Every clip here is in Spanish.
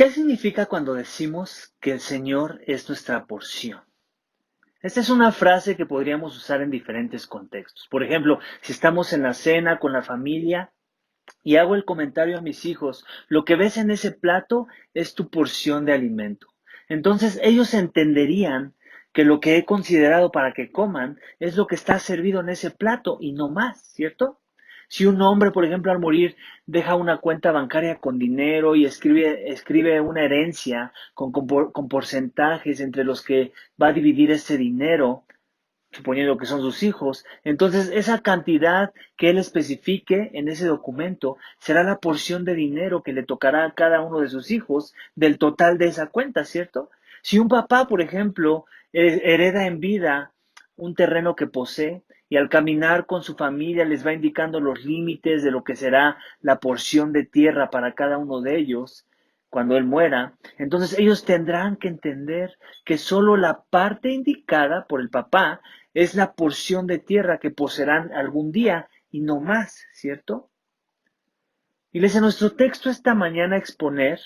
¿Qué significa cuando decimos que el Señor es nuestra porción? Esta es una frase que podríamos usar en diferentes contextos. Por ejemplo, si estamos en la cena con la familia y hago el comentario a mis hijos, lo que ves en ese plato es tu porción de alimento. Entonces ellos entenderían que lo que he considerado para que coman es lo que está servido en ese plato y no más, ¿cierto? Si un hombre, por ejemplo, al morir deja una cuenta bancaria con dinero y escribe una herencia con porcentajes entre los que va a dividir ese dinero, suponiendo que son sus hijos, entonces esa cantidad que él especifique en ese documento será la porción de dinero que le tocará a cada uno de sus hijos del total de esa cuenta, ¿cierto? Si un papá, por ejemplo, hereda en vida un terreno que posee y al caminar con su familia les va indicando los límites de lo que será la porción de tierra para cada uno de ellos, cuando él muera, entonces ellos tendrán que entender que solo la parte indicada por el papá es la porción de tierra que poseerán algún día y no más, ¿cierto? Iglesia, nuestro texto esta mañana a exponer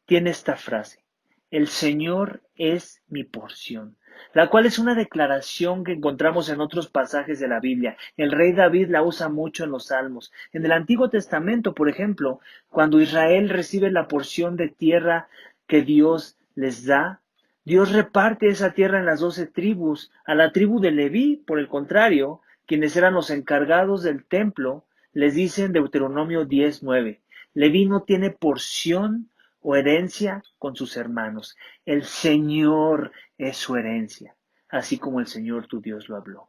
tiene esta frase: el Señor es mi porción, la cual es una declaración que encontramos en otros pasajes de la Biblia. El rey David la usa mucho en los Salmos. En el Antiguo Testamento, por ejemplo, cuando Israel recibe la porción de tierra que Dios les da, Dios reparte esa tierra en las 12 tribus. A la tribu de Leví, por el contrario, quienes eran los encargados del templo, les dice en Deuteronomio 10:9, Leví no tiene porción o herencia con sus hermanos. El Señor es su herencia, así como el Señor tu Dios lo habló.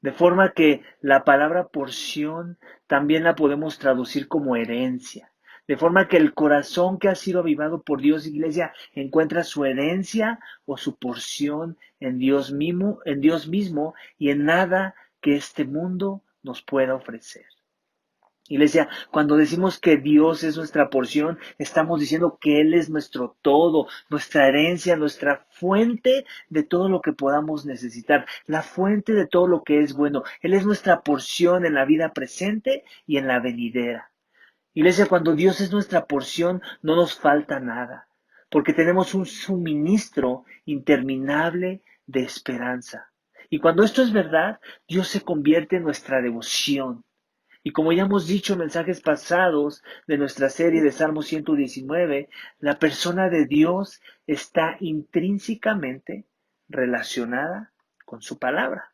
De forma que la palabra porción también la podemos traducir como herencia. De forma que el corazón que ha sido avivado por Dios, iglesia, encuentra su herencia o su porción en Dios mismo y en nada que este mundo nos pueda ofrecer. Iglesia, cuando decimos que Dios es nuestra porción, estamos diciendo que Él es nuestro todo, nuestra herencia, nuestra fuente de todo lo que podamos necesitar, la fuente de todo lo que es bueno. Él es nuestra porción en la vida presente y en la venidera. Iglesia, cuando Dios es nuestra porción, no nos falta nada, porque tenemos un suministro interminable de esperanza. Y cuando esto es verdad, Dios se convierte en nuestra devoción. Y como ya hemos dicho en mensajes pasados de nuestra serie de Salmo 119, la persona de Dios está intrínsecamente relacionada con su palabra.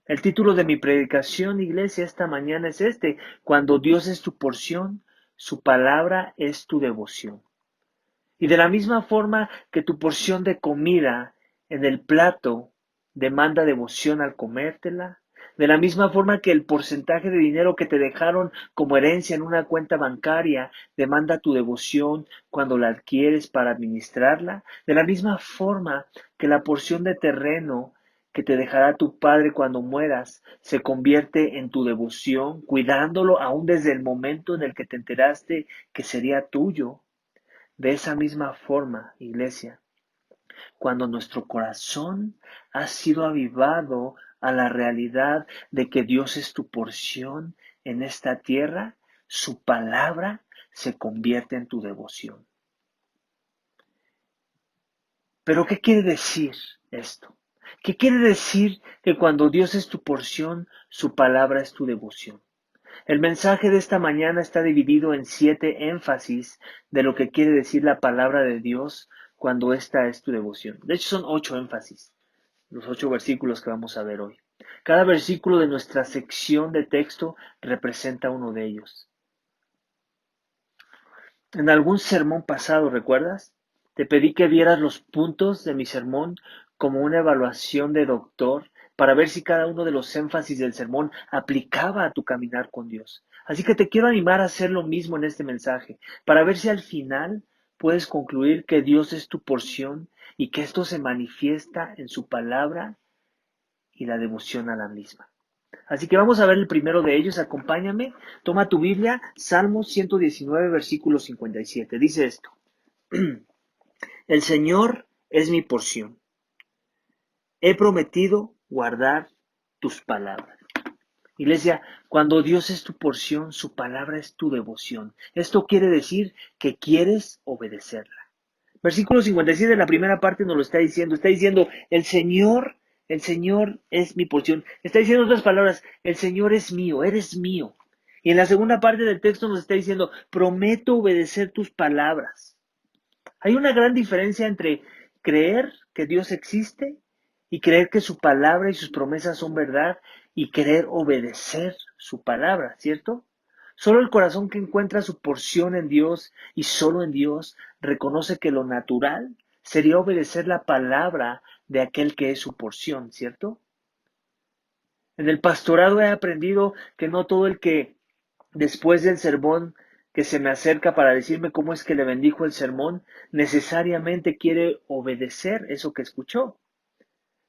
El título de mi predicación, iglesia, esta mañana es este: cuando Dios es tu porción, su palabra es tu devoción. Y de la misma forma que tu porción de comida en el plato demanda devoción al comértela, de la misma forma que el porcentaje de dinero que te dejaron como herencia en una cuenta bancaria demanda tu devoción cuando la adquieres para administrarla, de la misma forma que la porción de terreno que te dejará tu padre cuando mueras se convierte en tu devoción, cuidándolo aún desde el momento en el que te enteraste que sería tuyo. De esa misma forma, iglesia, cuando nuestro corazón ha sido avivado a la realidad de que Dios es tu porción en esta tierra, su palabra se convierte en tu devoción. Pero ¿qué quiere decir esto? ¿Qué quiere decir que cuando Dios es tu porción, su palabra es tu devoción? El mensaje de esta mañana está dividido en 7 énfasis de lo que quiere decir la palabra de Dios cuando esta es tu devoción. De hecho, son 8 énfasis, los 8 versículos que vamos a ver hoy. Cada versículo de nuestra sección de texto representa uno de ellos. En algún sermón pasado, ¿recuerdas? Te pedí que vieras los puntos de mi sermón como una evaluación de doctor para ver si cada uno de los énfasis del sermón aplicaba a tu caminar con Dios. Así que te quiero animar a hacer lo mismo en este mensaje, para ver si al final puedes concluir que Dios es tu porción y que esto se manifiesta en su palabra y la devoción a la misma. Así que vamos a ver el primero de ellos. Acompáñame. Toma tu Biblia, Salmo 119, versículo 57. Dice esto: el Señor es mi porción. He prometido guardar tus palabras. Iglesia, cuando Dios es tu porción, su palabra es tu devoción. Esto quiere decir que quieres obedecerla. Versículo 57 de la primera parte nos lo está diciendo. Está diciendo, el Señor es mi porción. Está diciendo otras palabras, el Señor es mío, eres mío. Y en la segunda parte del texto nos está diciendo, prometo obedecer tus palabras. Hay una gran diferencia entre creer que Dios existe y creer que su palabra y sus promesas son verdad y querer obedecer su palabra, ¿cierto? Solo el corazón que encuentra su porción en Dios y solo en Dios reconoce que lo natural sería obedecer la palabra de aquel que es su porción, ¿cierto? En el pastorado he aprendido que no todo el que después del sermón que se me acerca para decirme cómo es que le bendijo el sermón, necesariamente quiere obedecer eso que escuchó.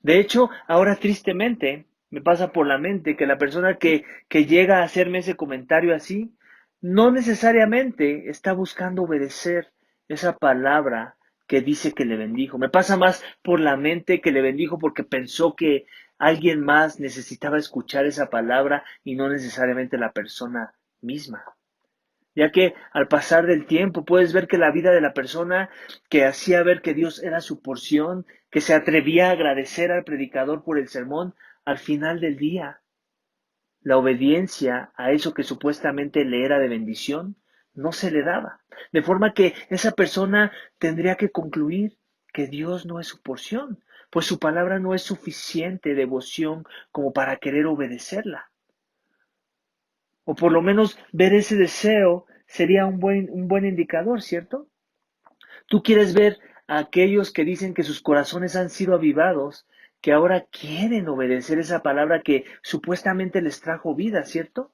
De hecho, ahora tristemente me pasa por la mente que la persona que llega a hacerme ese comentario así, no necesariamente está buscando obedecer esa palabra que dice que le bendijo. Me pasa más por la mente que le bendijo porque pensó que alguien más necesitaba escuchar esa palabra y no necesariamente la persona misma. Ya que al pasar del tiempo puedes ver que la vida de la persona que hacía ver que Dios era su porción, que se atrevía a agradecer al predicador por el sermón, al final del día, la obediencia a eso que supuestamente le era de bendición, no se le daba. De forma que esa persona tendría que concluir que Dios no es su porción, pues su palabra no es suficiente devoción como para querer obedecerla. O por lo menos ver ese deseo sería un buen indicador, ¿cierto? Tú quieres ver a aquellos que dicen que sus corazones han sido avivados, que ahora quieren obedecer esa palabra que supuestamente les trajo vida, ¿cierto?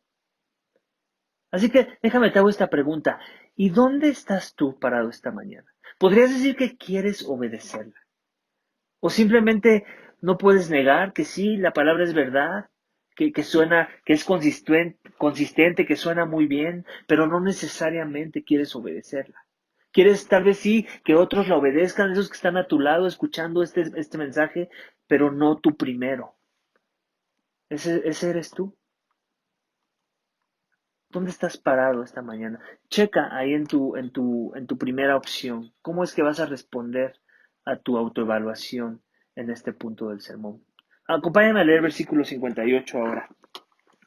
Así que déjame te hago esta pregunta. ¿Y dónde estás tú parado esta mañana? ¿Podrías decir que quieres obedecerla? ¿O simplemente no puedes negar que sí, la palabra es verdad, que suena, que es consistente, que suena muy bien, pero no necesariamente quieres obedecerla? Quieres tal vez sí que otros la obedezcan, esos que están a tu lado escuchando este mensaje, pero no tú primero. Ese eres tú. ¿Dónde estás parado esta mañana? Checa ahí en tu primera opción. ¿Cómo es que vas a responder a tu autoevaluación en este punto del sermón? Acompáñame a leer versículo 58 ahora.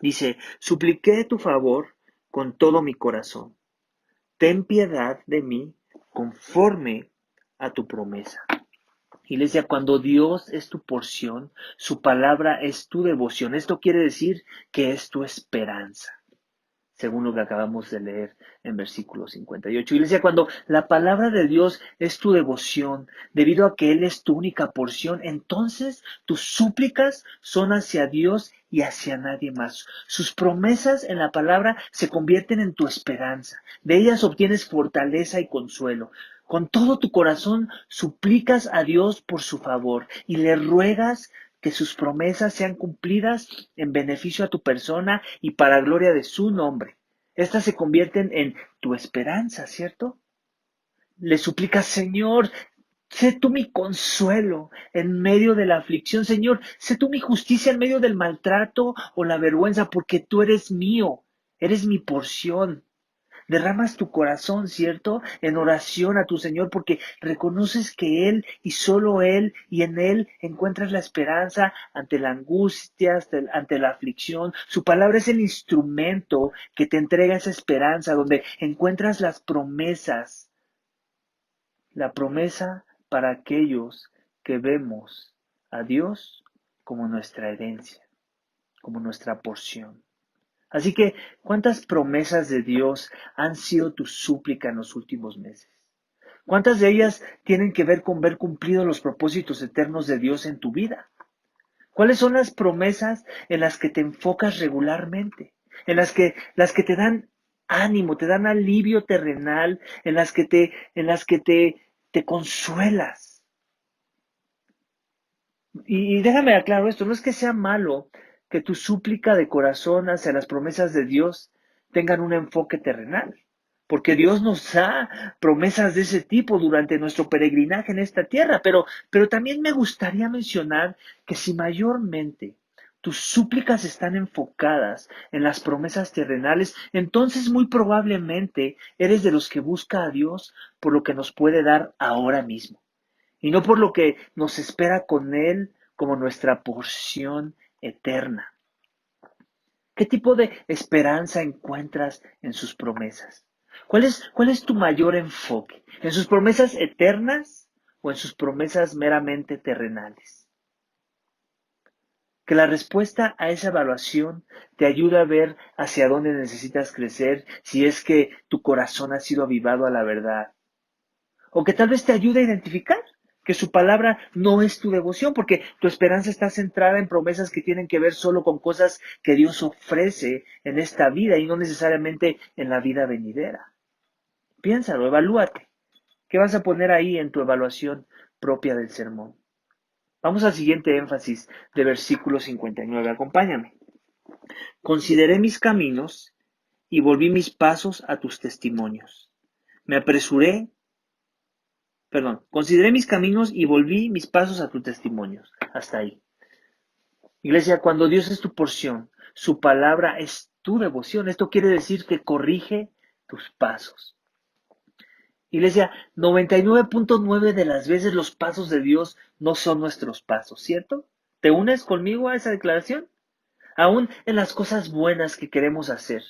Dice, supliqué tu favor con todo mi corazón. Ten piedad de mí conforme a tu promesa. Iglesia, cuando Dios es tu porción, su palabra es tu devoción. Esto quiere decir que es tu esperanza, según lo que acabamos de leer en versículo 58. Iglesia, cuando la palabra de Dios es tu devoción, debido a que Él es tu única porción, entonces tus súplicas son hacia Dios y hacia nadie más. Sus promesas en la palabra se convierten en tu esperanza. De ellas obtienes fortaleza y consuelo. Con todo tu corazón suplicas a Dios por su favor y le ruegas que sus promesas sean cumplidas en beneficio a tu persona y para gloria de su nombre. Estas se convierten en tu esperanza, ¿cierto? Le suplicas, Señor, sé tú mi consuelo en medio de la aflicción, Señor, sé tú mi justicia en medio del maltrato o la vergüenza, porque tú eres mío, eres mi porción. Derramas tu corazón, ¿cierto? En oración a tu Señor porque reconoces que Él y solo Él y en Él encuentras la esperanza ante la angustia, ante la aflicción. Su palabra es el instrumento que te entrega esa esperanza, donde encuentras las promesas, la promesa para aquellos que vemos a Dios como nuestra herencia, como nuestra porción. Así que, ¿cuántas promesas de Dios han sido tu súplica en los últimos meses? ¿Cuántas de ellas tienen que ver con ver cumplido los propósitos eternos de Dios en tu vida? ¿Cuáles son las promesas en las que te enfocas regularmente? En las que te dan ánimo, te dan alivio terrenal, en las que te consuelas. Y déjame aclarar esto, no es que sea malo que tu súplica de corazón hacia las promesas de Dios tengan un enfoque terrenal, porque Dios nos da promesas de ese tipo durante nuestro peregrinaje en esta tierra, pero también me gustaría mencionar que si mayormente tus súplicas están enfocadas en las promesas terrenales, entonces muy probablemente eres de los que busca a Dios por lo que nos puede dar ahora mismo y no por lo que nos espera con Él como nuestra porción eterna. ¿Qué tipo de esperanza encuentras en sus promesas? ¿Cuál es tu mayor enfoque? ¿En sus promesas eternas o en sus promesas meramente terrenales? Que la respuesta a esa evaluación te ayude a ver hacia dónde necesitas crecer si es que tu corazón ha sido avivado a la verdad. O que tal vez te ayude a identificar que su palabra no es tu devoción, porque tu esperanza está centrada en promesas que tienen que ver solo con cosas que Dios ofrece en esta vida y no necesariamente en la vida venidera. Piénsalo, evalúate. ¿Qué vas a poner ahí en tu evaluación propia del sermón? Vamos al siguiente énfasis de versículo 59. Acompáñame. Consideré mis caminos y volví mis pasos a tus testimonios. Me apresuré, consideré mis caminos y volví mis pasos a tus testimonios. Hasta ahí. Iglesia, cuando Dios es tu porción, su palabra es tu devoción. Esto quiere decir que corrige tus pasos. Iglesia, 99.9 de las veces los pasos de Dios no son nuestros pasos, ¿cierto? ¿Te unes conmigo a esa declaración? Aún en las cosas buenas que queremos hacer.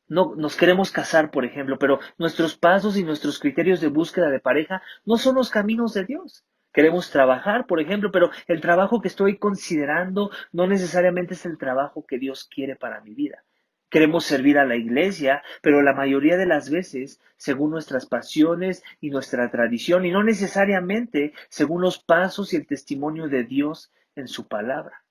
No nos queremos casar, por ejemplo, pero nuestros pasos y nuestros criterios de búsqueda de pareja no son los caminos de Dios. Queremos trabajar, por ejemplo, pero el trabajo que estoy considerando no necesariamente es el trabajo que Dios quiere para mi vida. Queremos servir a la iglesia, pero la mayoría de las veces según nuestras pasiones y nuestra tradición, y no necesariamente según los pasos y el testimonio de Dios en su palabra.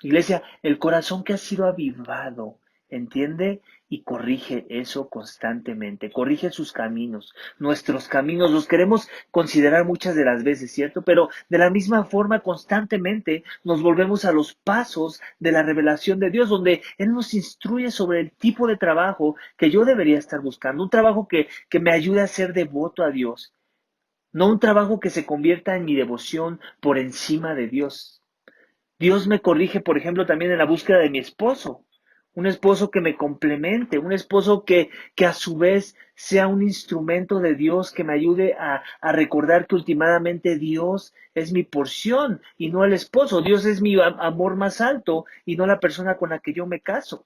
Iglesia, el corazón que ha sido avivado, entiende y corrige eso constantemente, corrige sus caminos, nuestros caminos, los queremos considerar muchas de las veces, ¿cierto? Pero de la misma forma, constantemente nos volvemos a los pasos de la revelación de Dios, donde Él nos instruye sobre el tipo de trabajo que yo debería estar buscando, un trabajo que me ayude a ser devoto a Dios, no un trabajo que se convierta en mi devoción por encima de Dios. Dios me corrige, por ejemplo, también en la búsqueda de mi esposo. Un esposo que me complemente, un esposo que a su vez sea un instrumento de Dios que me ayude a recordar que últimamente Dios es mi porción y no el esposo. Dios es mi amor más alto y no la persona con la que yo me caso.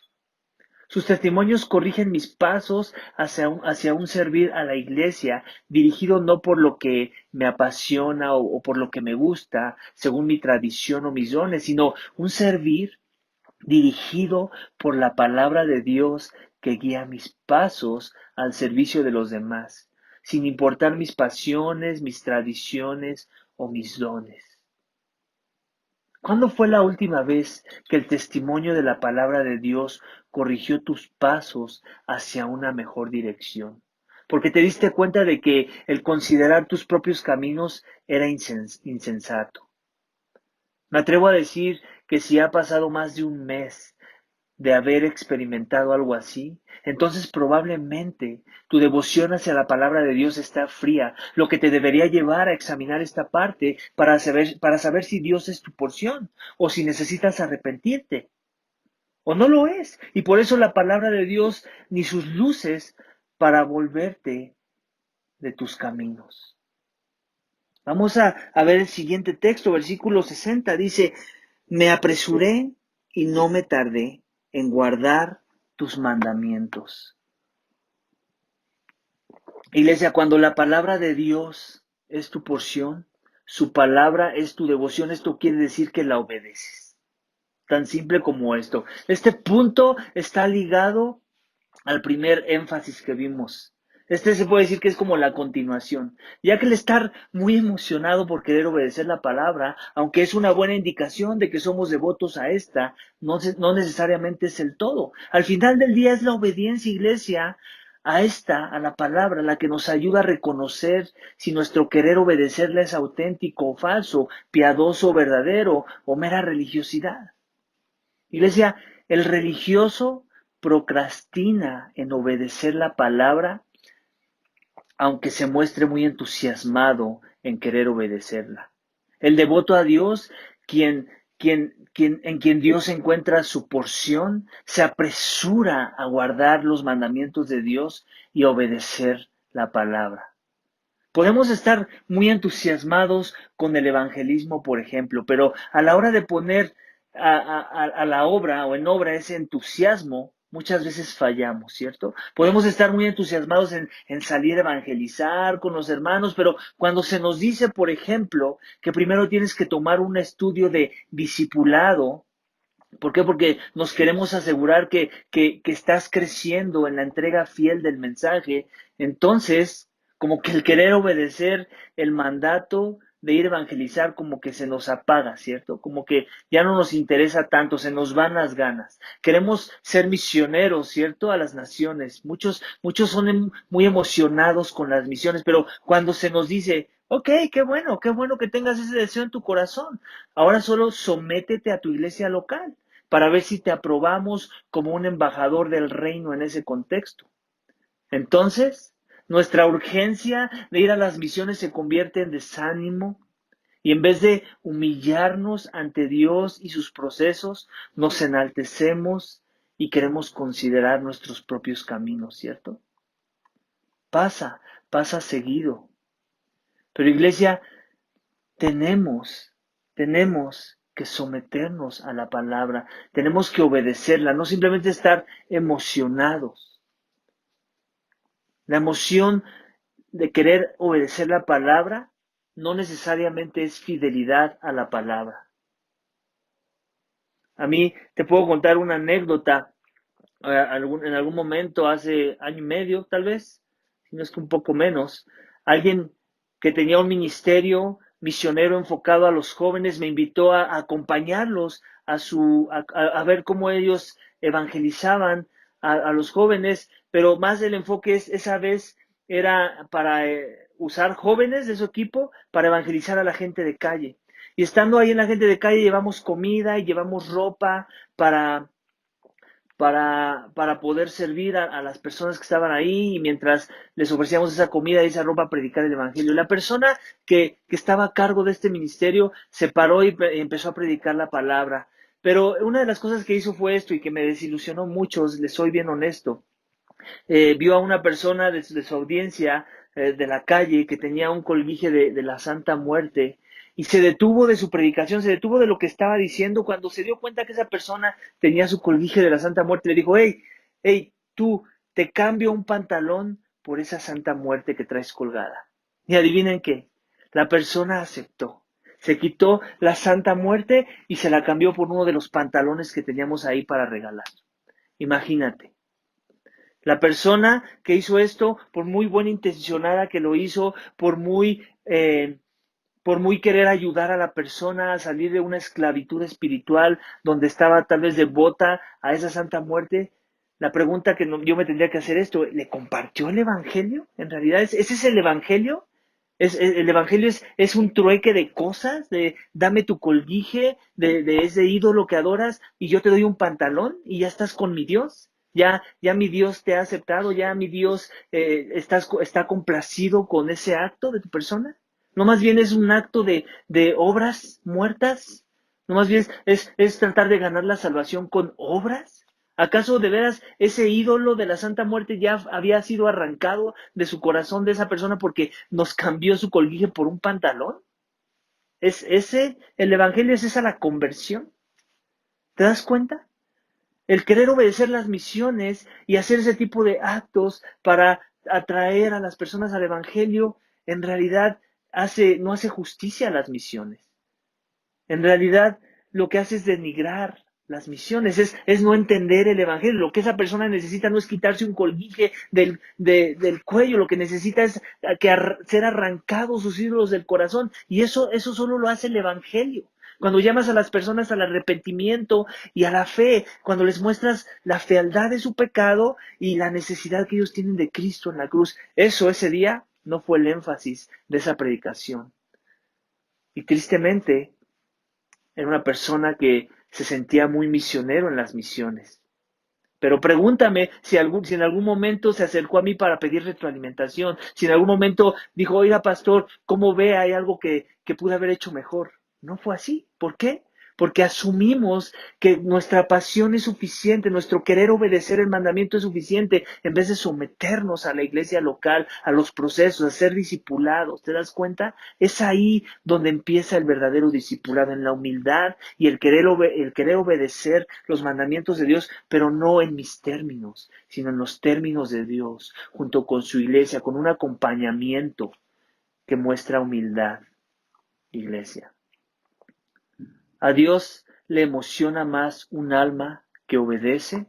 Sus testimonios corrigen mis pasos hacia un servir a la iglesia, dirigido no por lo que me apasiona o por lo que me gusta, según mi tradición o mis dones, sino un servir dirigido por la palabra de Dios que guía mis pasos al servicio de los demás, sin importar mis pasiones, mis tradiciones o mis dones. ¿Cuándo fue la última vez que el testimonio de la palabra de Dios corrigió tus pasos hacia una mejor dirección? Porque te diste cuenta de que el considerar tus propios caminos era insensato. Me atrevo a decir que si ha pasado más de un mes de haber experimentado algo así, entonces probablemente tu devoción hacia la palabra de Dios está fría, lo que te debería llevar a examinar esta parte para saber si Dios es tu porción o si necesitas arrepentirte o no lo es. Y por eso la palabra de Dios ni sus luces para volverte de tus caminos. Vamos a ver el siguiente texto, versículo 60, dice, me apresuré y no me tardé en guardar tus mandamientos. Iglesia, cuando la palabra de Dios es tu porción, su palabra es tu devoción, esto quiere decir que la obedeces. Tan simple como esto. Este punto está ligado al primer énfasis que vimos. Este se puede decir que es como la continuación, ya que el estar muy emocionado por querer obedecer la palabra, aunque es una buena indicación de que somos devotos a esta, no necesariamente es el todo. Al final del día es la obediencia, iglesia, a la palabra, la que nos ayuda a reconocer si nuestro querer obedecerla es auténtico o falso, piadoso o verdadero, o mera religiosidad. Iglesia, el religioso procrastina en obedecer la palabra, aunque se muestre muy entusiasmado en querer obedecerla. El devoto a Dios, quien en quien Dios encuentra su porción, se apresura a guardar los mandamientos de Dios y obedecer la palabra. Podemos estar muy entusiasmados con el evangelismo, por ejemplo, pero a la hora de poner a la obra o en obra ese entusiasmo, muchas veces fallamos, ¿cierto? Podemos estar muy entusiasmados en salir a evangelizar con los hermanos, pero cuando se nos dice, por ejemplo, que primero tienes que tomar un estudio de discipulado. ¿Por qué? Porque nos queremos asegurar que estás creciendo en la entrega fiel del mensaje. Entonces, como que el querer obedecer el mandato de ir a evangelizar como que se nos apaga, ¿cierto? Como que ya no nos interesa tanto, se nos van las ganas. Queremos ser misioneros, ¿cierto? A las naciones. Muchos son muy emocionados con las misiones, pero cuando se nos dice, ok, qué bueno que tengas ese deseo en tu corazón. Ahora solo sométete a tu iglesia local para ver si te aprobamos como un embajador del reino en ese contexto. Entonces, nuestra urgencia de ir a las misiones se convierte en desánimo y en vez de humillarnos ante Dios y sus procesos, nos enaltecemos y queremos considerar nuestros propios caminos, ¿cierto? Pasa, pasa seguido. Pero iglesia, tenemos que someternos a la palabra, tenemos que obedecerla, no simplemente estar emocionados. La emoción de querer obedecer la palabra no necesariamente es fidelidad a la palabra. A mí te puedo contar una anécdota. En algún momento, hace año y medio tal vez, si no es que un poco menos, alguien que tenía un ministerio misionero enfocado a los jóvenes me invitó a acompañarlos a ver cómo ellos evangelizaban a los jóvenes, pero más el enfoque esa vez era para usar jóvenes de su equipo para evangelizar a la gente de calle. Y estando ahí en la gente de calle llevamos comida y llevamos ropa para para poder servir a las personas que estaban ahí y mientras les ofrecíamos esa comida y esa ropa, predicar el Evangelio. La persona que estaba a cargo de este ministerio se paró y empezó a predicar la palabra. Pero una de las cosas que hizo fue esto y que me desilusionó mucho, les soy bien honesto. Vio a una persona de su audiencia de la calle que tenía un colguije de la Santa Muerte y se detuvo de su predicación, se detuvo de lo que estaba diciendo cuando se dio cuenta que esa persona tenía su colguije de la Santa Muerte. Le dijo, hey, tú, te cambio un pantalón por esa Santa Muerte que traes colgada. Y adivinen qué, la persona aceptó. Se quitó la Santa Muerte y se la cambió por uno de los pantalones que teníamos ahí para regalar. Imagínate. La persona que hizo esto, por muy buena intencionada que lo hizo, por muy querer ayudar a la persona a salir de una esclavitud espiritual donde estaba tal vez devota a esa Santa Muerte, la pregunta que yo me tendría que hacer esto, ¿le compartió el Evangelio? En realidad, ¿ese es el Evangelio? El Evangelio es un trueque de cosas, de dame tu colguije, de ese ídolo que adoras y yo te doy un pantalón y ya estás con mi Dios. Ya mi Dios te ha aceptado, ya mi Dios está complacido con ese acto de tu persona. No más bien es un acto de obras muertas. No más bien es tratar de ganar la salvación con obras. ¿Acaso de veras ese ídolo de la Santa Muerte ya había sido arrancado de su corazón de esa persona porque nos cambió su colguije por un pantalón? El Evangelio es esa la conversión. ¿Te das cuenta? El querer obedecer las misiones y hacer ese tipo de actos para atraer a las personas al Evangelio, en realidad no hace justicia a las misiones. En realidad, lo que hace es denigrar las misiones, es no entender el Evangelio. Lo que esa persona necesita no es quitarse un colguije del cuello, lo que necesita es ser arrancados sus ídolos del corazón. Y eso solo lo hace el Evangelio. Cuando llamas a las personas al arrepentimiento y a la fe, cuando les muestras la fealdad de su pecado y la necesidad que ellos tienen de Cristo en la cruz, ese día no fue el énfasis de esa predicación. Y tristemente, era una persona que se sentía muy misionero en las misiones. Pero pregúntame si en algún momento se acercó a mí para pedir retroalimentación, si en algún momento dijo, oiga, pastor, ¿cómo ve? Hay algo que pude haber hecho mejor. No fue así. ¿Por qué? porque asumimos que nuestra pasión es suficiente, nuestro querer obedecer el mandamiento es suficiente, en vez de someternos a la iglesia local, a los procesos, a ser discipulados. ¿Te das cuenta? Es ahí donde empieza el verdadero discipulado, en la humildad y el querer obedecer los mandamientos de Dios, pero no en mis términos, sino en los términos de Dios, junto con su iglesia, con un acompañamiento que muestra humildad, iglesia. A Dios le emociona más un alma que obedece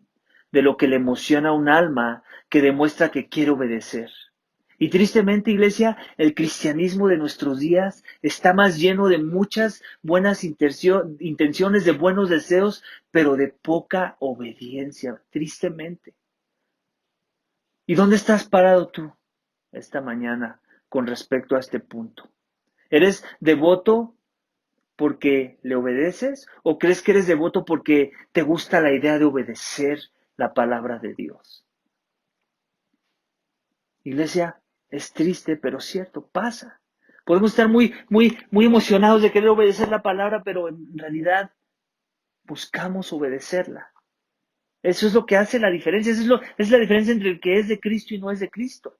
de lo que le emociona un alma que demuestra que quiere obedecer. Y tristemente, iglesia, el cristianismo de nuestros días está más lleno de muchas buenas intenciones, de buenos deseos, pero de poca obediencia, tristemente. ¿Y dónde estás parado tú esta mañana con respecto a este punto? ¿Eres devoto porque le obedeces o crees que eres devoto porque te gusta la idea de obedecer la palabra de Dios? Iglesia, es triste, pero cierto, pasa. Podemos estar muy emocionados de querer obedecer la palabra, pero en realidad buscamos obedecerla. Eso es lo que hace la diferencia. Es la diferencia entre el que es de Cristo y no es de Cristo.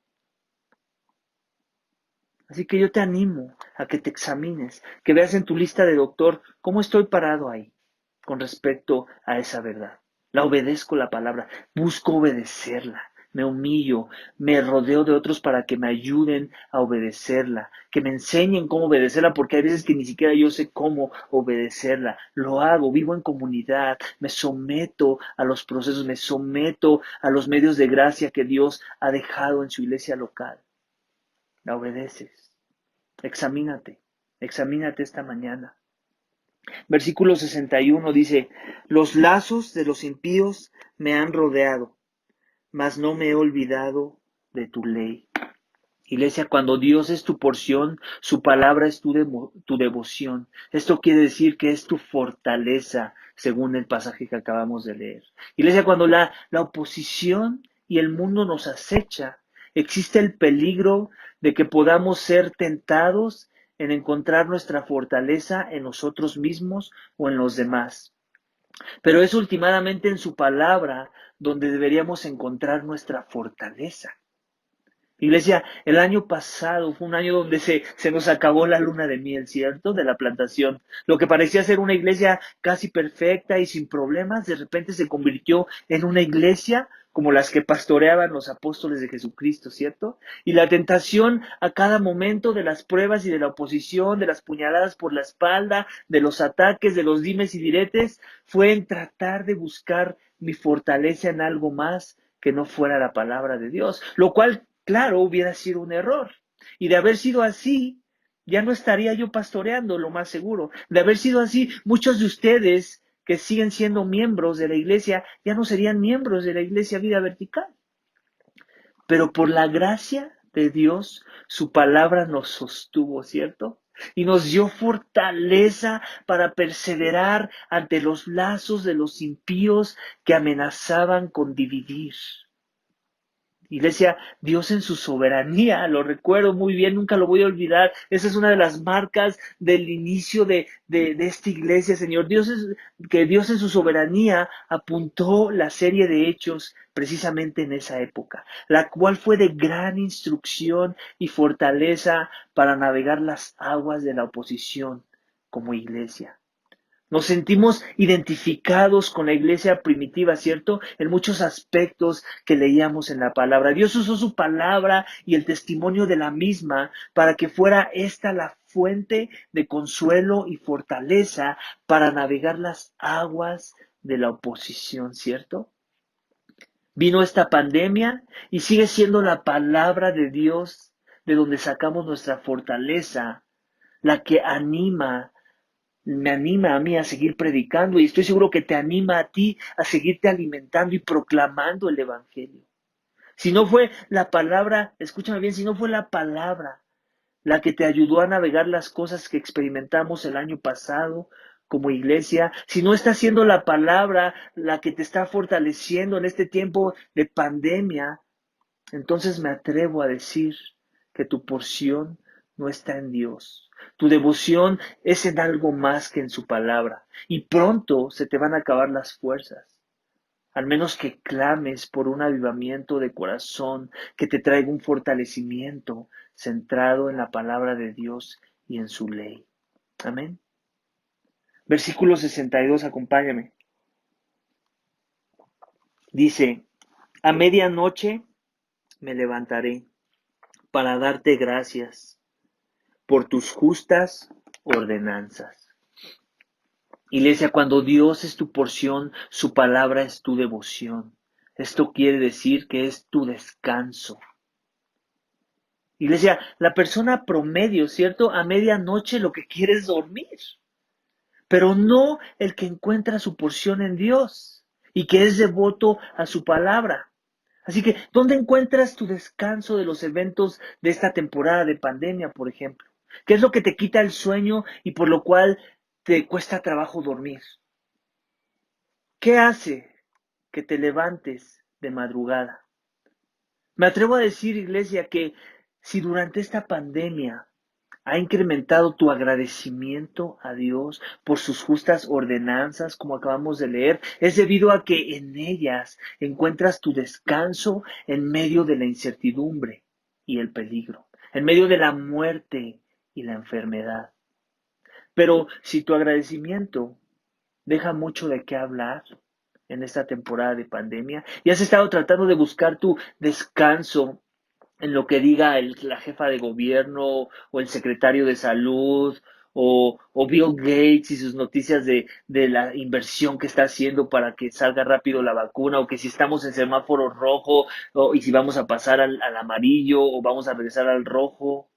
Así que yo te animo a que te examines, que veas en tu lista de doctor cómo estoy parado ahí con respecto a esa verdad. La obedezco la palabra, busco obedecerla, me humillo, me rodeo de otros para que me ayuden a obedecerla, que me enseñen cómo obedecerla, porque hay veces que ni siquiera yo sé cómo obedecerla. Lo hago, vivo en comunidad, me someto a los procesos, me someto a los medios de gracia que Dios ha dejado en su iglesia local. La obedeces. Examínate esta mañana. Versículo 61 dice, los lazos de los impíos me han rodeado, mas no me he olvidado de tu ley. Iglesia, cuando Dios es tu porción, su palabra es tu devoción. Esto quiere decir que es tu fortaleza, según el pasaje que acabamos de leer. Iglesia, cuando la oposición y el mundo nos acecha, existe el peligro de que podamos ser tentados en encontrar nuestra fortaleza en nosotros mismos o en los demás. Pero es últimamente en su palabra donde deberíamos encontrar nuestra fortaleza. Iglesia, el año pasado fue un año donde se nos acabó la luna de miel, ¿cierto? De la plantación. Lo que parecía ser una iglesia casi perfecta y sin problemas, de repente se convirtió en una iglesia como las que pastoreaban los apóstoles de Jesucristo, ¿cierto? Y la tentación a cada momento de las pruebas y de la oposición, de las puñaladas por la espalda, de los ataques, de los dimes y diretes, fue en tratar de buscar mi fortaleza en algo más que no fuera la palabra de Dios, lo cual, claro, hubiera sido un error. Y de haber sido así, ya no estaría yo pastoreando, lo más seguro. De haber sido así, muchos de ustedes que siguen siendo miembros de la iglesia, ya no serían miembros de la iglesia Vida Vertical. Pero por la gracia de Dios, su palabra nos sostuvo, ¿cierto? Y nos dio fortaleza para perseverar ante los lazos de los impíos que amenazaban con dividir. Iglesia, Dios en su soberanía, lo recuerdo muy bien, nunca lo voy a olvidar. Esa es una de las marcas del inicio de esta iglesia, Señor. Que Dios en su soberanía apuntó la serie de hechos precisamente en esa época, la cual fue de gran instrucción y fortaleza para navegar las aguas de la oposición como iglesia. Nos sentimos identificados con la iglesia primitiva, ¿cierto? En muchos aspectos que leíamos en la palabra. Dios usó su palabra y el testimonio de la misma para que fuera esta la fuente de consuelo y fortaleza para navegar las aguas de la oposición, ¿cierto? Vino esta pandemia y sigue siendo la palabra de Dios de donde sacamos nuestra fortaleza, la que me anima a mí a seguir predicando y estoy seguro que te anima a ti a seguirte alimentando y proclamando el Evangelio. Si no fue la palabra, escúchame bien, si no fue la palabra la que te ayudó a navegar las cosas que experimentamos el año pasado como iglesia, si no está siendo la palabra la que te está fortaleciendo en este tiempo de pandemia, entonces me atrevo a decir que tu porción no está en Dios. Tu devoción es en algo más que en su palabra. Y pronto se te van a acabar las fuerzas. Al menos que clames por un avivamiento de corazón que te traiga un fortalecimiento centrado en la palabra de Dios y en su ley. Amén. Versículo 62, acompáñame. Dice, a medianoche me levantaré para darte gracias por tus justas ordenanzas. Iglesia, cuando Dios es tu porción, su palabra es tu devoción. Esto quiere decir que es tu descanso. Iglesia, la persona promedio, ¿cierto? A medianoche lo que quiere es dormir, pero no el que encuentra su porción en Dios y que es devoto a su palabra. Así que, ¿dónde encuentras tu descanso de los eventos de esta temporada de pandemia, por ejemplo? ¿Qué es lo que te quita el sueño y por lo cual te cuesta trabajo dormir? ¿Qué hace que te levantes de madrugada? Me atrevo a decir, iglesia, que si durante esta pandemia ha incrementado tu agradecimiento a Dios por sus justas ordenanzas, como acabamos de leer, es debido a que en ellas encuentras tu descanso en medio de la incertidumbre y el peligro, en medio de la muerte y la enfermedad. Pero si tu agradecimiento deja mucho de qué hablar en esta temporada de pandemia y has estado tratando de buscar tu descanso en lo que diga la jefa de gobierno o el secretario de salud o Bill Gates y sus noticias de la inversión que está haciendo para que salga rápido la vacuna o que si estamos en semáforo rojo y si vamos a pasar al amarillo o vamos a regresar al rojo.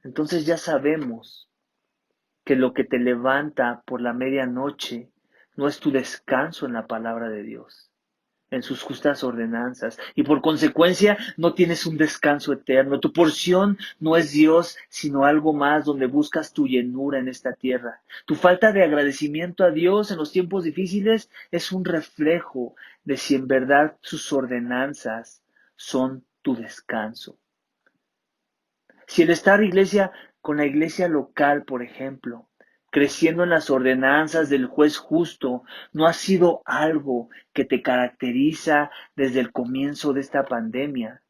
Entonces ya sabemos que lo que te levanta por la medianoche no es tu descanso en la palabra de Dios, en sus justas ordenanzas, y por consecuencia no tienes un descanso eterno. Tu porción no es Dios, sino algo más donde buscas tu llenura en esta tierra. Tu falta de agradecimiento a Dios en los tiempos difíciles es un reflejo de si en verdad sus ordenanzas son tu descanso. Si el estar iglesia con la iglesia local, por ejemplo, creciendo en las ordenanzas del juez justo, no ha sido algo que te caracteriza desde el comienzo de esta pandemia,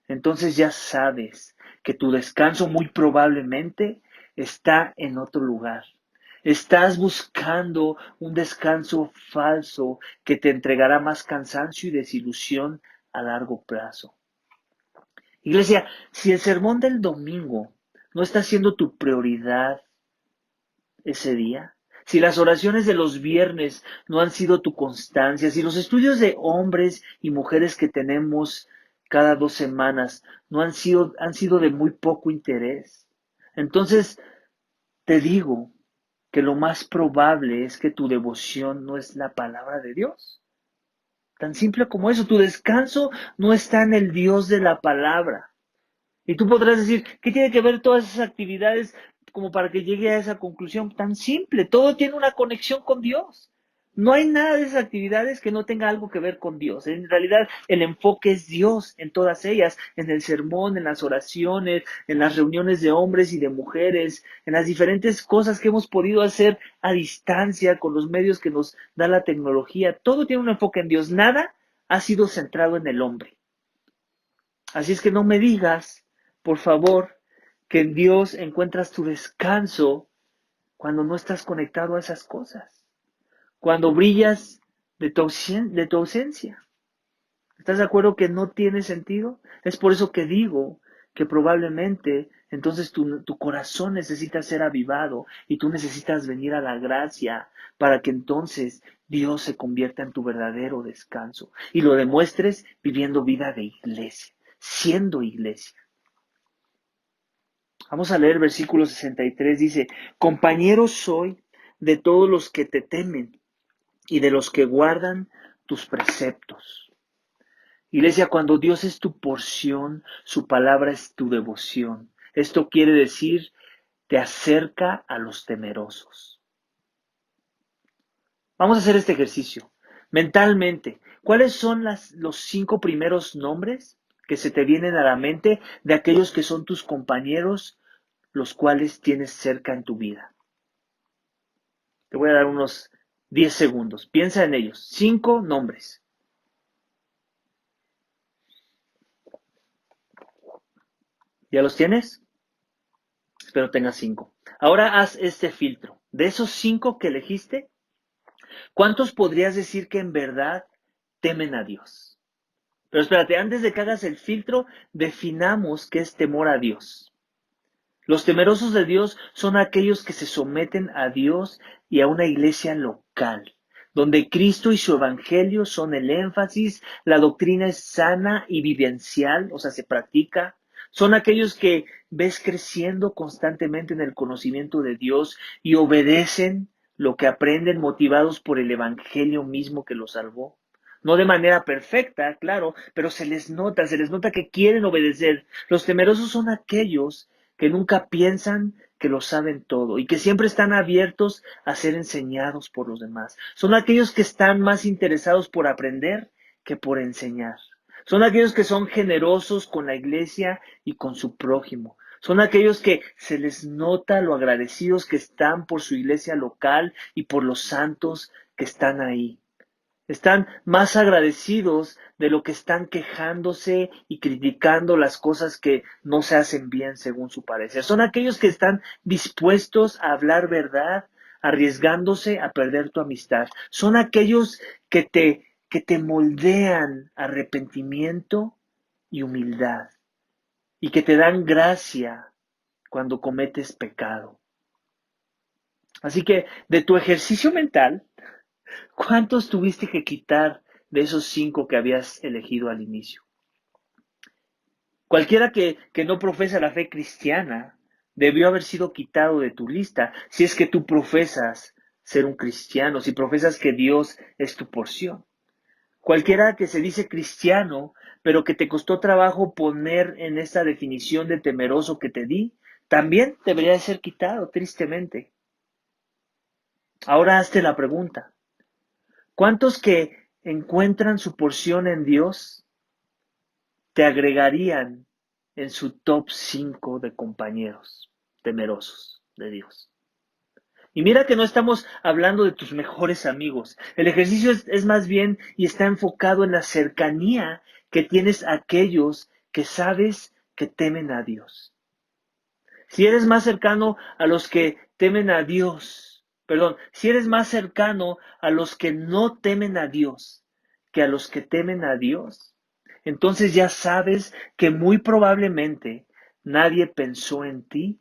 entonces ya sabes que tu descanso muy probablemente está en otro lugar. Estás buscando un descanso falso que te entregará más cansancio y desilusión a largo plazo. Iglesia, si el sermón del domingo no está siendo tu prioridad ese día, si las oraciones de los viernes no han sido tu constancia, si los estudios de hombres y mujeres que tenemos cada 2 semanas no han sido de muy poco interés, entonces te digo que lo más probable es que tu devoción no es la palabra de Dios. Tan simple como eso, tu descanso no está en el Dios de la palabra. Y tú podrás decir, ¿qué tiene que ver todas esas actividades como para que llegue a esa conclusión tan simple? Todo tiene una conexión con Dios. No hay nada de esas actividades que no tenga algo que ver con Dios. En realidad, el enfoque es Dios en todas ellas, en el sermón, en las oraciones, en las reuniones de hombres y de mujeres, en las diferentes cosas que hemos podido hacer a distancia con los medios que nos da la tecnología. Todo tiene un enfoque en Dios. Nada ha sido centrado en el hombre. Así es que no me digas, por favor, que en Dios encuentras tu descanso cuando no estás conectado a esas cosas, cuando brillas de tu ausencia. ¿Estás de acuerdo que no tiene sentido? Es por eso que digo que probablemente entonces tu corazón necesita ser avivado y tú necesitas venir a la gracia para que entonces Dios se convierta en tu verdadero descanso y lo demuestres viviendo vida de iglesia, siendo iglesia. Vamos a leer el versículo 63, dice, compañero soy de todos los que te temen y de los que guardan tus preceptos. Iglesia, cuando Dios es tu porción, su palabra es tu devoción. Esto quiere decir, te acerca a los temerosos. Vamos a hacer este ejercicio. Mentalmente, ¿cuáles son los 5 primeros nombres que se te vienen a la mente de aquellos que son tus compañeros, los cuales tienes cerca en tu vida? Te voy a dar unos 10 segundos. Piensa en ellos. 5 nombres. ¿Ya los tienes? Espero tengas 5. Ahora haz este filtro. De esos 5 que elegiste, ¿cuántos podrías decir que en verdad temen a Dios? Pero espérate, antes de que hagas el filtro, definamos qué es temor a Dios. Los temerosos de Dios son aquellos que se someten a Dios y a una iglesia local, donde Cristo y su evangelio son el énfasis, la doctrina es sana y vivencial, o sea, se practica. Son aquellos que ves creciendo constantemente en el conocimiento de Dios y obedecen lo que aprenden motivados por el evangelio mismo que los salvó. No de manera perfecta, claro, pero se les nota que quieren obedecer. Los temerosos son aquellos que nunca piensan que lo saben todo y que siempre están abiertos a ser enseñados por los demás. Son aquellos que están más interesados por aprender que por enseñar. Son aquellos que son generosos con la iglesia y con su prójimo. Son aquellos que se les nota lo agradecidos que están por su iglesia local y por los santos que están ahí. Están más agradecidos de lo que están quejándose y criticando las cosas que no se hacen bien según su parecer. Son aquellos que están dispuestos a hablar verdad, arriesgándose a perder tu amistad. Son aquellos que te moldean arrepentimiento y humildad y que te dan gracia cuando cometes pecado. Así que de tu ejercicio mental, ¿cuántos tuviste que quitar de esos 5 que habías elegido al inicio? Cualquiera que no profesa la fe cristiana debió haber sido quitado de tu lista si es que tú profesas ser un cristiano, si profesas que Dios es tu porción. Cualquiera que se dice cristiano, pero que te costó trabajo poner en esta definición de temeroso que te di, también debería de ser quitado, tristemente. Ahora hazte la pregunta. ¿Cuántos que encuentran su porción en Dios te agregarían en su top 5 de compañeros temerosos de Dios? Y mira que no estamos hablando de tus mejores amigos. El ejercicio es más bien y está enfocado en la cercanía que tienes a aquellos que sabes que temen a Dios. Si eres más cercano a los que temen a Dios, perdón, si eres más cercano a los que no temen a Dios que a los que temen a Dios, entonces ya sabes que muy probablemente nadie pensó en ti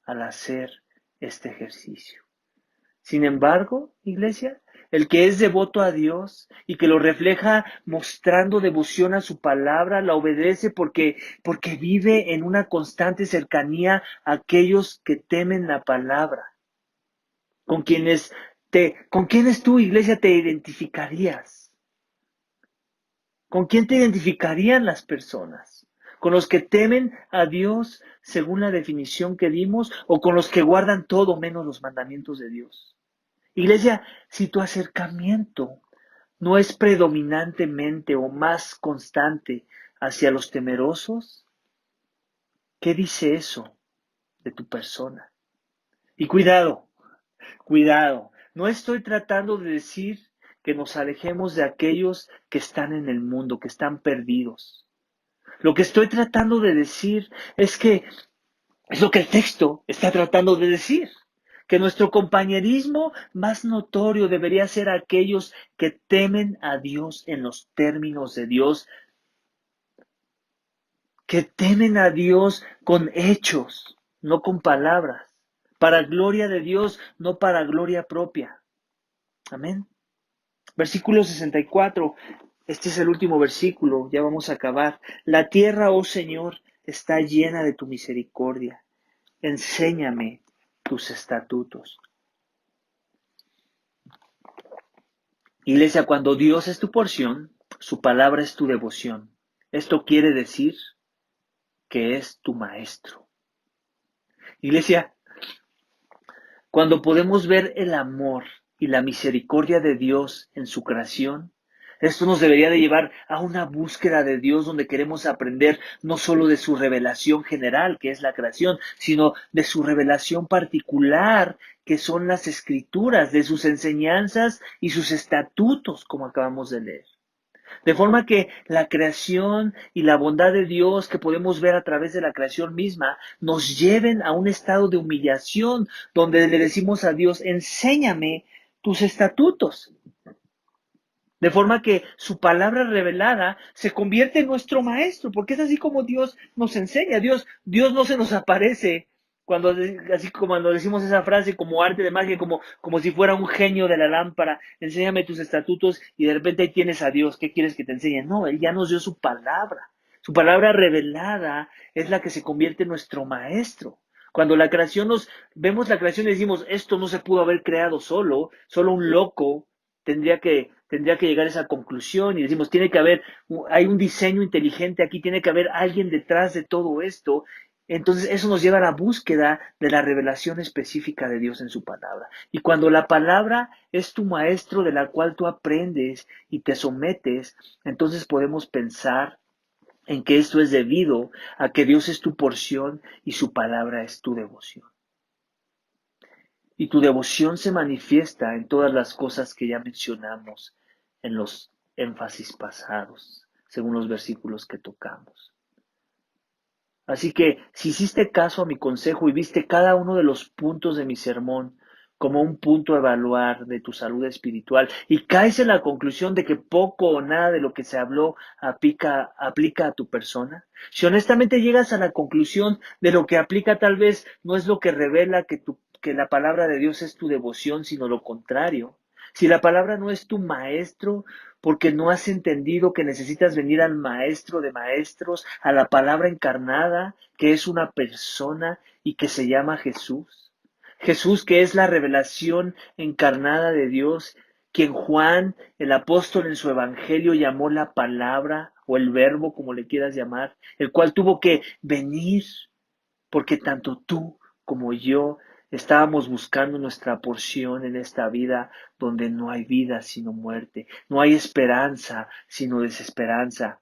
al hacer este ejercicio. Sin embargo, iglesia, el que es devoto a Dios y que lo refleja mostrando devoción a su palabra, la obedece porque vive en una constante cercanía a aquellos que temen la palabra. ¿Con quiénes tú, iglesia, te identificarías? ¿Con quién te identificarían las personas? ¿Con los que temen a Dios según la definición que dimos o con los que guardan todo menos los mandamientos de Dios? Iglesia, si tu acercamiento no es predominantemente o más constante hacia los temerosos, ¿qué dice eso de tu persona? Y cuidado, no estoy tratando de decir que nos alejemos de aquellos que están en el mundo, que están perdidos. Lo que estoy tratando de decir es lo que el texto está tratando de decir. Que nuestro compañerismo más notorio debería ser aquellos que temen a Dios en los términos de Dios, que temen a Dios con hechos, no con palabras, para gloria de Dios, no para gloria propia. Amén. Versículo 64, este es el último versículo, ya vamos a acabar. La tierra, oh Señor, está llena de tu misericordia. Enséñame tus estatutos. Iglesia, cuando Dios es tu porción, su palabra es tu devoción. Esto quiere decir que es tu maestro. Iglesia, cuando podemos ver el amor y la misericordia de Dios en su creación, Esto nos debería de llevar a una búsqueda de Dios donde queremos aprender no solo de su revelación general, que es la creación, sino de su revelación particular, que son las escrituras, de sus enseñanzas y sus estatutos, como acabamos de leer. De forma que la creación y la bondad de Dios que podemos ver a través de la creación misma nos lleven a un estado de humillación donde le decimos a Dios, enséñame tus estatutos. De forma que su palabra revelada se convierte en nuestro maestro, porque es así como Dios nos enseña. Dios no se nos aparece así como cuando decimos esa frase como arte de magia, como si fuera un genio de la lámpara. Enséñame tus estatutos y de repente ahí tienes a Dios. ¿Qué quieres que te enseñe? No, Él ya nos dio su palabra. Su palabra revelada es la que se convierte en nuestro maestro. Cuando vemos la creación y decimos, esto no se pudo haber creado solo un loco tendría que llegar a esa conclusión y decimos, hay un diseño inteligente aquí, tiene que haber alguien detrás de todo esto. Entonces eso nos lleva a la búsqueda de la revelación específica de Dios en su palabra. Y cuando la palabra es tu maestro de la cual tú aprendes y te sometes, entonces podemos pensar en que esto es debido a que Dios es tu porción y su palabra es tu devoción. Y tu devoción se manifiesta en todas las cosas que ya mencionamos en los énfasis pasados, según los versículos que tocamos. Así que si hiciste caso a mi consejo y viste cada uno de los puntos de mi sermón como un punto a evaluar de tu salud espiritual y caes en la conclusión de que poco o nada de lo que se habló aplica a tu persona, si honestamente llegas a la conclusión de lo que aplica tal vez no es lo que revela que la palabra de Dios es tu devoción, sino lo contrario. Si la palabra no es tu maestro, porque no has entendido que necesitas venir al maestro de maestros, a la palabra encarnada, que es una persona y que se llama Jesús. Jesús, que es la revelación encarnada de Dios, quien Juan, el apóstol en su evangelio, llamó la palabra o el verbo, como le quieras llamar, el cual tuvo que venir, porque tanto tú como yo estábamos buscando nuestra porción en esta vida donde no hay vida sino muerte, no hay esperanza sino desesperanza.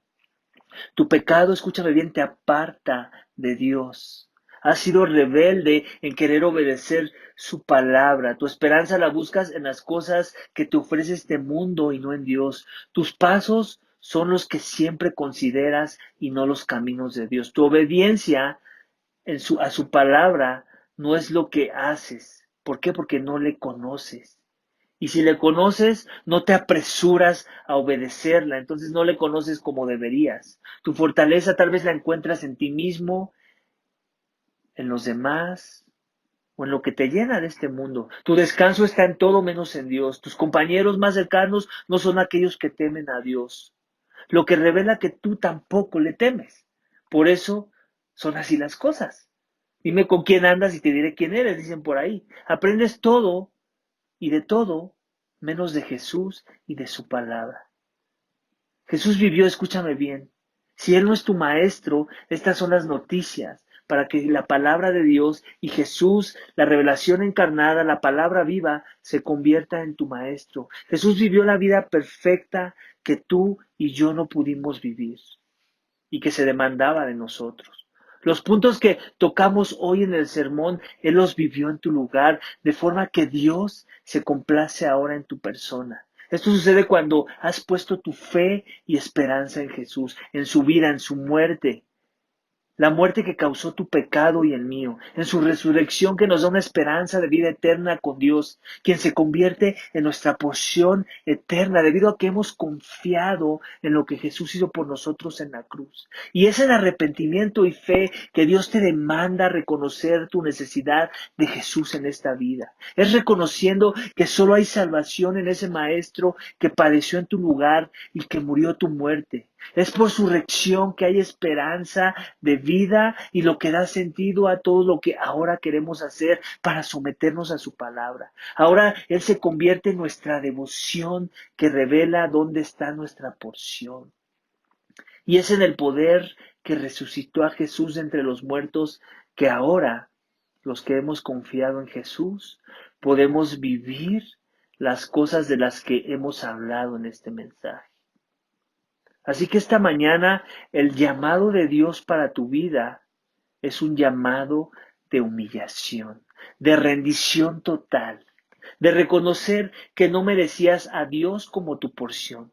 Tu pecado, escúchame bien, te aparta de Dios. Has sido rebelde en querer obedecer su palabra. Tu esperanza la buscas en las cosas que te ofrece este mundo y no en Dios. Tus pasos son los que siempre consideras y no los caminos de Dios. Tu obediencia a su palabra no es lo que haces. ¿Por qué? Porque no le conoces. Y si le conoces, no te apresuras a obedecerla, entonces no le conoces como deberías. Tu fortaleza tal vez la encuentras en ti mismo, en los demás o en lo que te llena de este mundo. Tu descanso está en todo menos en Dios. Tus compañeros más cercanos no son aquellos que temen a Dios, lo que revela que tú tampoco le temes. Por eso son así las cosas. Dime con quién andas y te diré quién eres, dicen por ahí. Aprendes todo y de todo menos de Jesús y de su palabra. Jesús vivió, escúchame bien. Si Él no es tu maestro, estas son las noticias para que la palabra de Dios y Jesús, la revelación encarnada, la palabra viva, se convierta en tu maestro. Jesús vivió la vida perfecta que tú y yo no pudimos vivir y que se demandaba de nosotros. Los puntos que tocamos hoy en el sermón, Él los vivió en tu lugar, de forma que Dios se complace ahora en tu persona. Esto sucede cuando has puesto tu fe y esperanza en Jesús, en su vida, en su muerte. La muerte que causó tu pecado y el mío, en su resurrección que nos da una esperanza de vida eterna con Dios, quien se convierte en nuestra porción eterna debido a que hemos confiado en lo que Jesús hizo por nosotros en la cruz. Y es el arrepentimiento y fe que Dios te demanda reconocer tu necesidad de Jesús en esta vida. Es reconociendo que solo hay salvación en ese Maestro que padeció en tu lugar y que murió tu muerte. Es por su reacción que hay esperanza de vida y lo que da sentido a todo lo que ahora queremos hacer para someternos a su palabra. Ahora Él se convierte en nuestra devoción que revela dónde está nuestra porción. Y es en el poder que resucitó a Jesús de entre los muertos que ahora, los que hemos confiado en Jesús, podemos vivir las cosas de las que hemos hablado en este mensaje. Así que esta mañana el llamado de Dios para tu vida es un llamado de humillación, de rendición total, de reconocer que no merecías a Dios como tu porción,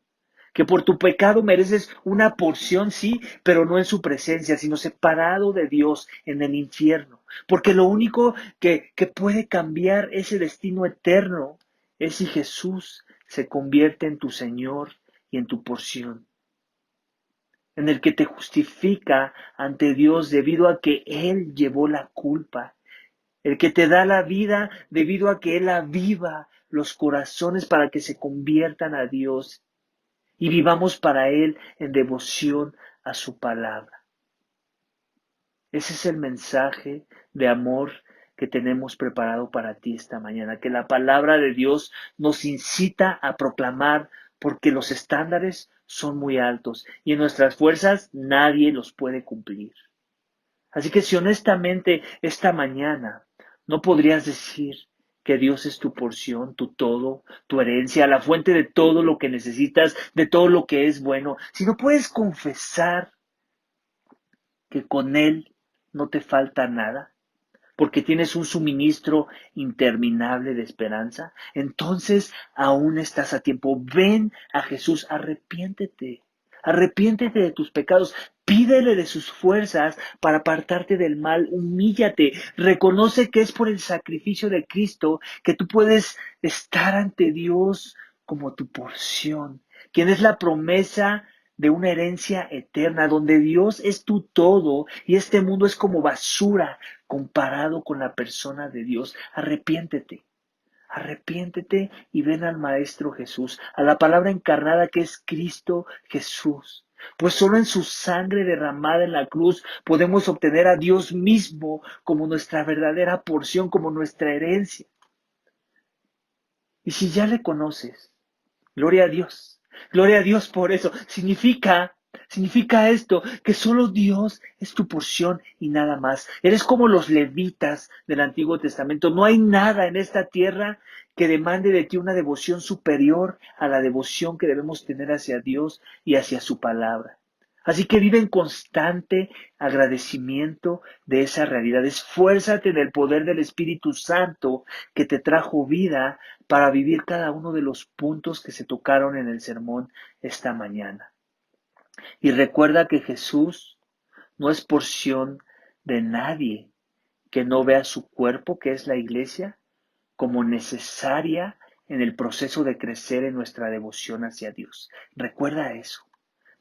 que por tu pecado mereces una porción, sí, pero no en su presencia, sino separado de Dios en el infierno. Porque lo único que puede cambiar ese destino eterno es si Jesús se convierte en tu Señor y en tu porción, en el que te justifica ante Dios debido a que Él llevó la culpa, el que te da la vida debido a que Él aviva los corazones para que se conviertan a Dios y vivamos para Él en devoción a su palabra. Ese es el mensaje de amor que tenemos preparado para ti esta mañana, que la palabra de Dios nos incita a proclamar porque los estándares son muy altos y en nuestras fuerzas nadie los puede cumplir. Así que si honestamente esta mañana no podrías decir que Dios es tu porción, tu todo, tu herencia, la fuente de todo lo que necesitas, de todo lo que es bueno, si no puedes confesar que con Él no te falta nada, porque tienes un suministro interminable de esperanza, entonces aún estás a tiempo. Ven a Jesús, arrepiéntete. Arrepiéntete de tus pecados, pídele de sus fuerzas para apartarte del mal, humíllate, reconoce que es por el sacrificio de Cristo que tú puedes estar ante Dios como tu porción, quien es la promesa de una herencia eterna, donde Dios es tu todo y este mundo es como basura comparado con la persona de Dios. Arrepiéntete. Arrepiéntete y ven al Maestro Jesús, a la palabra encarnada que es Cristo Jesús. Pues solo en su sangre derramada en la cruz podemos obtener a Dios mismo como nuestra verdadera porción, como nuestra herencia. Y si ya le conoces, gloria a Dios. Gloria a Dios por eso. Significa esto, que solo Dios es tu porción y nada más. Eres como los levitas del Antiguo Testamento. No hay nada en esta tierra que demande de ti una devoción superior a la devoción que debemos tener hacia Dios y hacia su palabra. Así que vive en constante agradecimiento de esa realidad. Esfuérzate en el poder del Espíritu Santo que te trajo vida para vivir cada uno de los puntos que se tocaron en el sermón esta mañana. Y recuerda que Jesús no es porción de nadie que no vea su cuerpo, que es la iglesia, como necesaria en el proceso de crecer en nuestra devoción hacia Dios. Recuerda eso.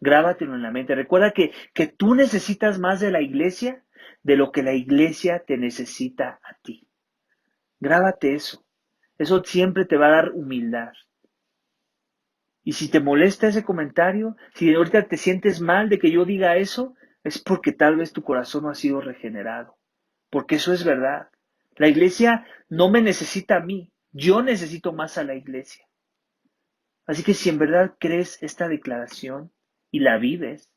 Grábatelo en la mente. Recuerda que tú necesitas más de la iglesia de lo que la iglesia te necesita a ti. Grábate eso. Eso siempre te va a dar humildad. Y si te molesta ese comentario, si ahorita te sientes mal de que yo diga eso, es porque tal vez tu corazón no ha sido regenerado. Porque eso es verdad. La iglesia no me necesita a mí. Yo necesito más a la iglesia. Así que si en verdad crees esta declaración y la vives,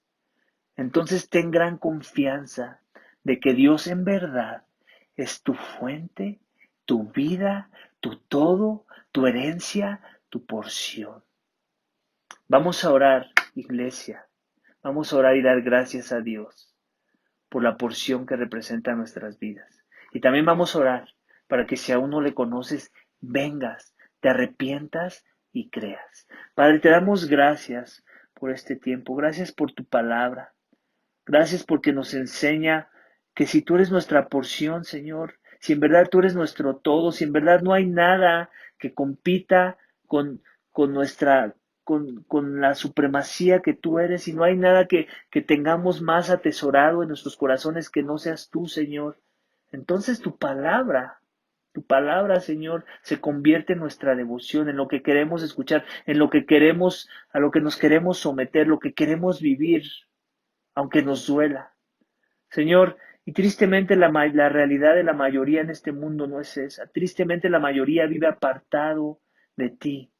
entonces ten gran confianza de que Dios en verdad es tu fuente, tu vida, tu todo, tu herencia, tu porción. Vamos a orar, iglesia. Vamos a orar y dar gracias a Dios por la porción que representa nuestras vidas. Y también vamos a orar para que si aún no le conoces, vengas, te arrepientas y creas. Padre, te damos gracias por este tiempo. Gracias por tu palabra. Gracias porque nos enseña que si tú eres nuestra porción, Señor, si en verdad tú eres nuestro todo, si en verdad no hay nada que compita con nuestra, con la supremacía que tú eres, y no hay nada que tengamos más atesorado en nuestros corazones que no seas tú, Señor, entonces tu palabra, Señor, se convierte en nuestra devoción, en lo que queremos escuchar, en lo que queremos, a lo que nos queremos someter, lo que queremos vivir aunque nos duela. Señor, y tristemente la realidad de la mayoría en este mundo no es esa. Tristemente la mayoría vive apartado de ti,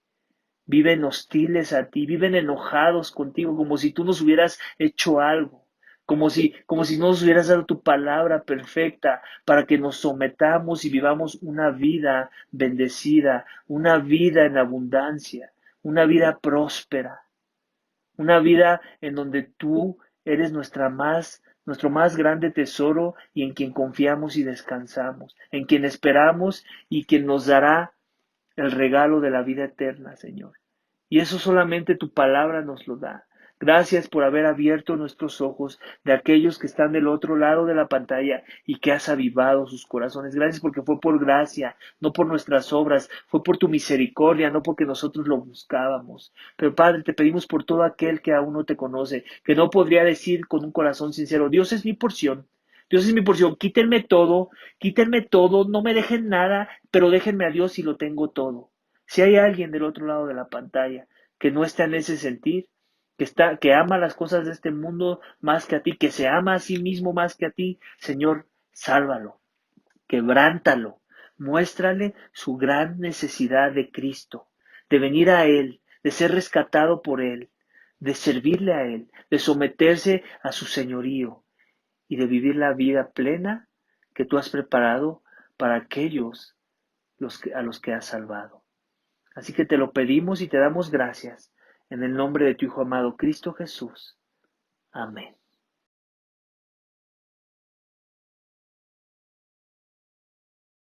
viven hostiles a ti, viven enojados contigo, como si tú nos hubieras hecho algo, como si no nos hubieras dado tu palabra perfecta para que nos sometamos y vivamos una vida bendecida, una vida en abundancia, una vida próspera. Una vida en donde tú eres nuestro más grande tesoro y en quien confiamos y descansamos, en quien esperamos y quien nos dará el regalo de la vida eterna, Señor. Y eso solamente tu palabra nos lo da. Gracias por haber abierto nuestros ojos de aquellos que están del otro lado de la pantalla y que has avivado sus corazones. Gracias porque fue por gracia, no por nuestras obras, fue por tu misericordia, no porque nosotros lo buscábamos. Pero Padre, te pedimos por todo aquel que aún no te conoce, que no podría decir con un corazón sincero, Dios es mi porción. Dios es mi porción, quítenme todo, no me dejen nada, pero déjenme a Dios y lo tengo todo. Si hay alguien del otro lado de la pantalla que no está en ese sentir, que ama las cosas de este mundo más que a ti, que se ama a sí mismo más que a ti, Señor, sálvalo, quebrántalo, muéstrale su gran necesidad de Cristo, de venir a Él, de ser rescatado por Él, de servirle a Él, de someterse a su señorío y de vivir la vida plena que tú has preparado para aquellos a los que has salvado. Así que te lo pedimos y te damos gracias en el nombre de tu Hijo amado Cristo Jesús. Amén.